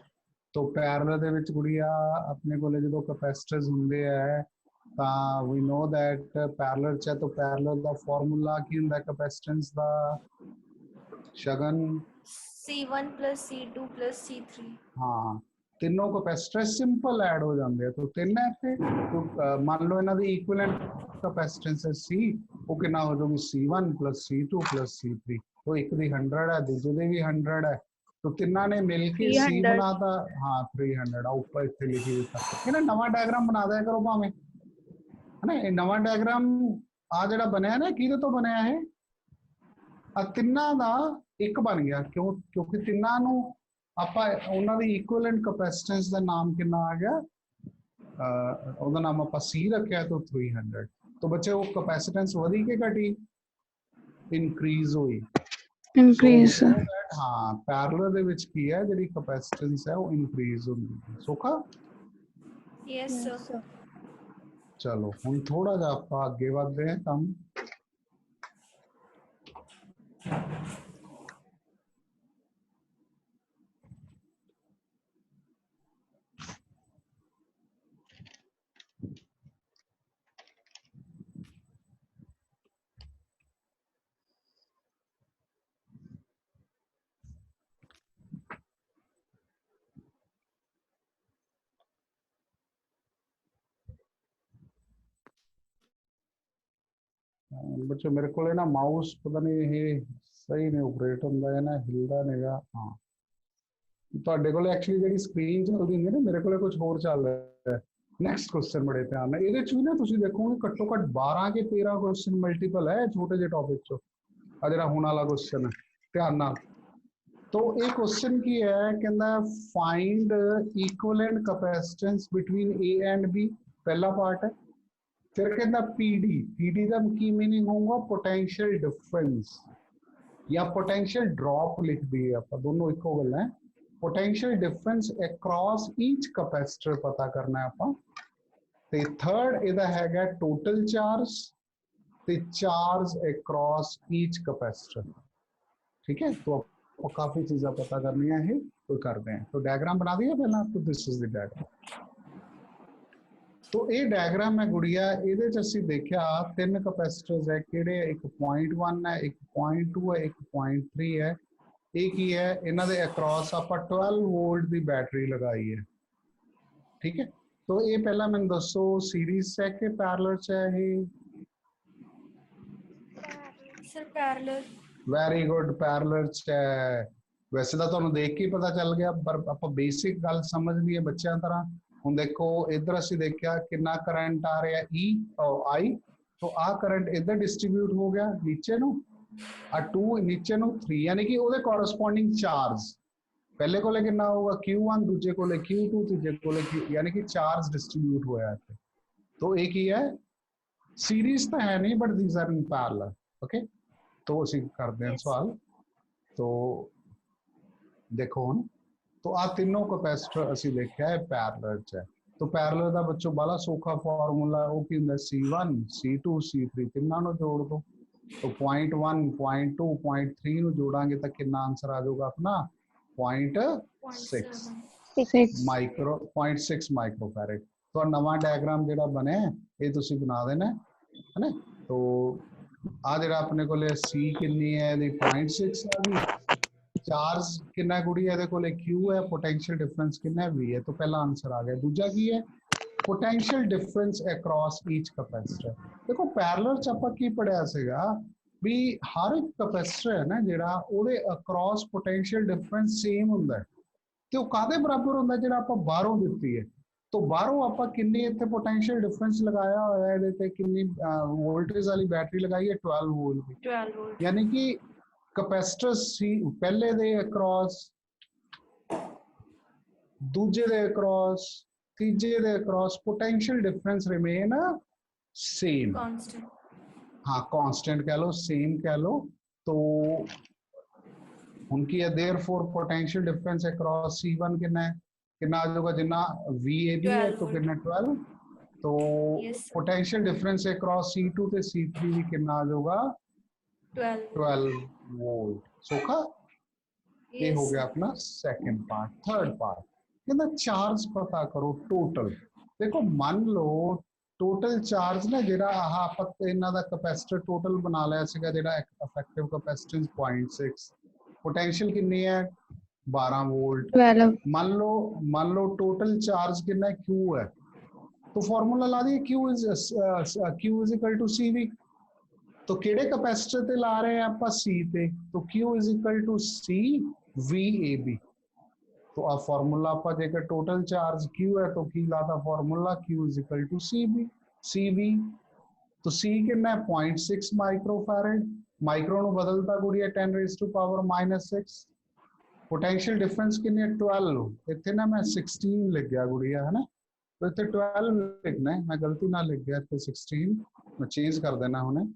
तो पैरेलल ਦੇ ਵਿੱਚ ਗੁੜੀਆ ਆਪਣੇ ਕੋਲੇ ਜਦੋਂ ਕਪੈਸਿਟਰਸ ਹੁੰਦੇ ਆ ਤਾਂ ਵੀ ਨੋ ਦੈਟ ਪੈਰਲਲ ਚ ਤਾਂ ਪੈਰਲਲ ਦਾ ਫਾਰਮੂਲਾ ਕੀ ਹੁੰਦਾ ਕਪੈਸਿਟੈਂਸ ਦਾ ਸ਼ਗਨ C1 plus C2 plus C3 ਹਾਂ ਤਿੰਨੋਂ ਕਪੈਸਿਟਰ ਸਿੰਪਲ ਐਡ ਹੋ ਜਾਂਦੇ ਆ ਤਾਂ ਤਿੰਨ ਹੈ ਇੱਥੇ ਮੰਨ ਲਓ ਇਹਨਾਂ ਦੀ ਇਕੁਇਵਲੈਂਟ ਕਪੈਸਿਟੈਂਸ ਹੈ C ਉਹ ਕਿੰਨਾ ਹੋ ਜਾਊਗੀ C1 plus C2 plus C3 तो एक ਦੀ 100 ਹੈ ਦੂਜੇ ਦੀ ਵੀ 100 ਹੈ तो ਤਿੰਨਾਂ ਨੇ ਮਿਲ ਕੇ C ਬਣਾਤਾ ਹਾਂ 300 ਆ ਉੱਪਰ ਇੱਥੇ ਲਿਖੀ ਦਿੱਤਾ ਇਹਨਾਂ ਨਵਾਂ ਡਾਇਗਰਾਮ ਬਣਾ ਦਿਆ ਕਰੋ ਭਾਵੇਂ ਹਨਾ ਇਹ ਨਵਾਂ ਡਾਇਗਰਾਮ ਆ ਜਿਹੜਾ ਬਣਿਆ ਨਾ ਕਿਹਦੇ ਤੋਂ ਬਣਿਆ ਇਹ ਆ ਤਿੰਨਾਂ ਦਾ ਇੱਕ ਬਣ ਗਿਆ ਕਿਉਂਕਿ ਤਿੰਨਾਂ ਨੂੰ ਆਪਾਂ ਉਹਨਾਂ ਦੀ ਇਕੁਇਵਲੈਂਟ ਕਪੈਸਿਟੈਂਸ ਦਾ ਨਾਮ ਕਿੰਨਾ ਆ ਗਿਆ ਉਹਦਾ ਨਾਮ ਆਪਾਂ C ਰੱਖਿਆ ਤਾਂ 300 तो बच्चे वो कैपेसिटेंस वधी के घटी इंक्रीज हुई increase so, हाँ पैरेलल ਦੇ ਵਿੱਚ ਕੀ ਹੈ ਜਿਹੜੀ ਕਪੈਸਿਟੈਂਸ ਹੈ ਉਹ ਇੰਕਰੀਜ਼ ਹੁੰਦੀ ਹੈ ਸੋਖਾ yes sir ਚਲੋ ਹੁਣ ਥੋੜਾ ਜਿਹਾ ਆਪਾਂ ਅੱਗੇ ਵਧਦੇ ਹਾਂ ਕੰਮ बच्चों मेरे को ना माउस पता नहीं ये सही नहीं ऑपरेट ਹੁੰਦਾ ਹੈ ਨਾ ਹਿਲਦਾ ਨਹੀਂਗਾ ਹਾਂ ਤੁਹਾਡੇ ਕੋਲ ਐਕਚੁਅਲੀ ਜਿਹੜੀ ਸਕਰੀਨ ਚੱਲਦੀ ਹੁੰਦੀ ਹੈ ਨਾ ਮੇਰੇ ਕੋਲੇ ਕੁਝ ਹੋਰ ਚੱਲ ਰਿਹਾ ਹੈ ਨੈਕਸਟ ਕੁਐਸਚਨ ਬੜੇ ਧਿਆਨ ਨਾਲ ਇਹਦੇ ਚ ਵੀ ਨਾ ਤੁਸੀਂ ਦੇਖੋਗੇ ਘੱਟੋ ਘੱਟ 12 ਕੇ 13 ਕੁਐਸਚਨ ਮਲਟੀਪਲ ਹੈ ਛੋਟੇ ਜਿਹੇ ਟੌਪਿਕ ਚੋਂ ਆ ਜਿਹੜਾ ਹੁਣ ਵਾਲਾ ਕੁਐਸਚਨ ਹੈ ਧਿਆਨ ਨਾਲ तो ये क्वेश्चन की है कहना find equivalent capacitance between A and B पहला पार्ट है फिर कहना पीडी का की मीनिंग होगा पोटेंशियल डिफरेंस या पोटेंशियल ड्रॉप लिख दिए आप दोनों एक हो गल है potential difference across each capacitor पता करना है आप ते थर्ड इहदा हैगा टोटल चार्ज ते चार्ज अक्रॉस ईच कैपेसिटर ठीक है तो काफी चीजें पता करनी है तो करते हैं तो डायग्राम बना दिया पहला तो दिस इज द डायग्राम तो ये डायग्राम है गुड़िया ਇਹਦੇ ਚ ਅਸੀਂ ਦੇਖਿਆ ਤਿੰਨ ਕੈਪੈਸਿਟਰਸ ਹੈ ਕਿਹੜੇ ਇੱਕ 0.1 ਹੈ ਇੱਕ 0.2 ਹੈ ਇੱਕ 0.3 ਹੈ ਇਹ ਕੀ ਹੈ ਇਹਨਾਂ ਦੇ ਅਕ੍ਰੋਸ ਆਪਾਂ 12 ਵੋਲਟ ਦੀ ਬੈਟਰੀ ਲਗਾਈ ਹੈ ਠੀਕ ਹੈ तो ਇਹ ਪਹਿਲਾਂ ਮੈਨੂੰ ਦੱਸੋ ਸੀਰੀਜ਼ ਹੈ ਕਿ ਪੈਰਲਲ ਚ ਹੈ ਇਹ sir parallel very good parallel ਚ ਹੈ ਵੈਸੇ ਤਾਂ ਤੁਹਾਨੂੰ ਦੇਖ ਕੇ ਪਤਾ ਚੱਲ ਗਿਆ ਪਰ ਆਪਾਂ ਬੇਸਿਕ ਗੱਲ ਸਮਝਣੀ ਹੈ ਬੱਚਿਆਂ ਤਰ੍ਹਾਂ ਹੁਣ ਦੇਖੋ ਇੱਧਰ ਅਸੀਂ ਦੇਖਿਆ ਕਿੰਨਾ ਕਰੰਟ ਆ ਰਿਹਾ E ਔਰ I तो ਆ ਕਰੰਟ ਇੱਧਰ ਡਿਸਟ੍ਰੀਬਿਊਟ ਹੋ ਗਿਆ ਨੀਚੇ ਨੂੰ ਆ 2 ਨੀਚੇ ਨੂੰ 3 ਯਾਨੀ ਕਿ ਉਹਦੇ ਕੋਰਸਪੋਂਡਿੰਗ ਚਾਰਜ ਪਹਿਲੇ ਕੋਲੇ ਕਿੰਨਾ ਹੋਊਗਾ Q1 ਦੂਜੇ ਕੋਲੇ Q2 ਤੀਜੇ ਕੋਲੇ Q ਯਾਨੀ ਕਿ ਚਾਰਜ ਡਿਸਟ੍ਰੀਬਿਊਟ ਹੋਇਆ ਇੱਥੇ तो ਇਹ ਕੀ ਹੈ ਸੀਰੀਜ਼ ਤਾਂ ਹੈ ਨਹੀਂ but these are in parallel okay तो ਅਸੀਂ ਕਰਦੇ ਹਾਂ ਸਵਾਲ तो देखो ਹੁਣ तो आ तीनों कैपेसिटर ਅਸੀਂ ਦੇਖਿਆ ਹੈ पैरेलल ਚ ਹੈ तो पैरेलल ਦਾ ਬੱਚੋ ਬੜਾ ਸੌਖਾ ਫਾਰਮੂਲਾ ਉਹ ਕੀ ਹੁੰਦਾ C1 C2 C3 ਤਿੰਨਾਂ ਨੂੰ ਜੋੜ ਦੋ तो 0.1 0.2 0.3 ਨੂੰ ਜੋੜਾਂਗੇ ਤਾਂ ਕਿੰਨਾ ਆਨਸਰ ਆ ਜਾਊਗਾ ਆਪਣਾ 0.6 ਮਾਈਕਰੋ 0.6 ਮਾਈਕਰੋਫੈਰਡ तो ਨਵਾਂ ਡਾਇਗਰਾਮ ਜਿਹੜਾ ਬਣਿਆ ਇਹ ਤੁਸੀਂ ਬਣਾ ਦੇਣਾ ਹੈ ਨਾ तो ਆ ਜਿਹੜਾ ਆਪਣੇ ਕੋਲੇ C ਕਿੰਨੀ ਹੈ ਇਹਦੀ 0.6 ਆ ਗਈ ਚਾਰਜ ਕਿੰਨਾ ਗੁੜੀ ਹੈ ਇਹਦੇ ਕੋਲੇ Q ਹੈ पोटेंशियल डिफरेंस कितना है V है तो पहला आंसर आ गया दूजा की है potential difference across each capacitor देखो पैरेलल ਚ ਆਪਾਂ ਕੀ ਪੜਿਆ ਸੀਗਾ ਵੀ ਹਰ ਇੱਕ ਕੈਪੈਸਿਟਰ ਹੈ ਨਾ ਜਿਹੜਾ ਉਹਦੇ ਅਕ੍ਰੋਸ पोटेंशियल डिफरेंस ਸੇਮ ਹੁੰਦਾ ਹੈ ਤੇ ਉਹ ਕਾਦੇ ਬਰਾਬਰ ਹੁੰਦਾ ਜਿਹੜਾ ਆਪਾਂ ਬਾਹਰੋਂ ਦਿੱਤੀ ਹੈ तो ਬਾਹਰੋਂ ਆਪਾਂ ਕਿੰਨੀ ਇੱਥੇ पोटेंशियल डिफरेंस ਲਗਾਇਆ ਹੋਇਆ ਇਹਦੇ ਤੇ ਕਿੰਨੀ ਵੋਲਟੇਜ ਵਾਲੀ ਬੈਟਰੀ ਲਗਾਈ ਹੈ 12 ਵੋਲਟ 12 volt यानी कि कैपेसिटर सी पहले दे अक्रॉस दूजे दे अक्रॉस ਤੀਜੇ ਦੇ across potential difference remain same. Constant. हाँ कांस्टेंट कह लो, सेम कह लो। तो उनकी है therefore potential difference across C1 कितना है, कितना आ जाएगा, जितना VAB है 12 तो volt. कितना 12। तो Yes, sir. Potential difference across C2 ਤੇ C3 भी कितना आ जाएगा 12. 12 वोल्ट। सोखा ये Yes, हो गया sir. अपना सेकंड पार्ट। थर्ड पार्ट कहना चार्ज पता करो टोटल। देखो मान लो टोटल चार्ज ना ਜਿਹੜਾ ਆਹ ਆਪਾਂ ਇਹਨਾਂ ਦਾ ਕੈਪੈਸਿਟਰ ਟੋਟਲ ਬਣਾ ਲਿਆ ਸੀਗਾ, ਜਿਹੜਾ ਇਫੈਕਟਿਵ ਕੈਪੈਸਿਟੈਂਸ 0.6, पोटेंशियल कितनी है 12 वोल्ट। 12 मान लो टोटल चार्ज कितना है Q है, तो फॉर्मूला ला दिए Q is equal to CV। तो किहड़े कैपेसिटर ते ला रहे हैं आप C ते, तो Q is equal to C VAB। तो अब फॉर्मूला आप जेकर टोटल चार्ज Q है तो की लाता formula Q is equal to CV। तो C कितना है 0.6 माइक्रोफैरेड, माइक्रो ਨੂੰ ਬਦਲਤਾ ਗੁੜੀਆ 10 raised to power -6। Potential difference कितनी है 12, इतने ना मैं 16 लिख गया गुड़िया है ना, तो इतने 12 लिखना है, मैं गलती ना लिख गया इतने 16, मैं चेंज कर देना उन्हें।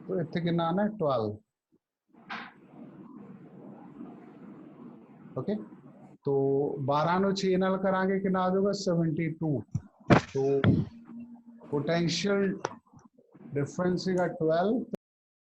तो इतने कितना आना है 12। ओके, तो 12 ਨੂੰ 6 ਨਾਲ ਕਰਾਂਗੇ ਕਿੰਨਾ ਆ ਜਾਊਗਾ 72। तो पोटेंशियल डिफरेंस है 12,